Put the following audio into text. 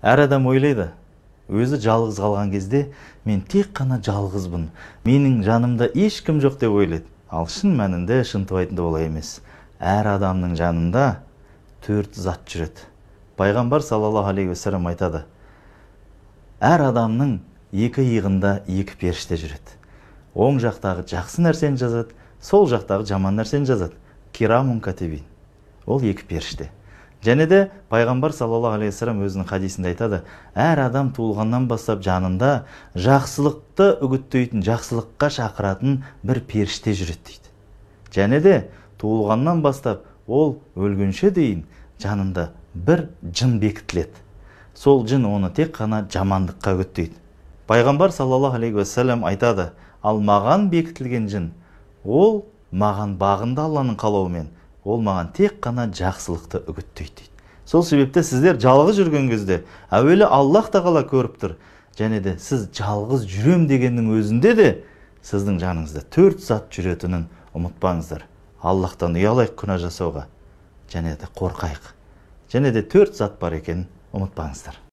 Әр адам ойлайды, өзі жалғыз қалған кезде мен тек қана жалғызбын, менің жанымда ешкім жоқ деп ойлайды. Ал шын мәнінде шынтуайтында олай емес. Әр адамның жанында 4 зат жүреді. Пайғамбар саллаллаху алейхи уассалам айтады, әр адамның 2 иығында 2 періште жүреді. Оң жақтағы жақсы нәрсені жазады, сол жақтағы жаман нәрсені жазады. Кирамун катибин. Ол 2 періште. Және де пайғамбар саллаллаху алейхи уассалам өзінің хадисінде айтады, әр адам туылғаннан бастап жанында жақсылықты үгіттейтін, жақсылыққа шақыратын бір періште жүреді дейді. Және де туылғаннан бастап ол өлгенше дейін жанында бір жын бекітіледі. Сол жын оны тек қана жамандыққа үгіттейді. Пайғамбар саллаллаху алейхи уассалам айтады, ал маған бекітілген жын, ол маған бағында Алланың қалауымен, ол маған тек қана жақсылықты үгіттейді дейді. Сол себепте сіздер жалғыз жүрген кезде әуелі Аллах тағала көріп тұр. Және де сіз жалғыз жүрем дегеннің өзінде де сіздің жаныңызда 4 зат жүретінін ұмытпаңыздар. Аллахтан ұялайық күнә жасауға. Және де қорқайық. Және де 4 зат бар екенін ұмытпаңыздар.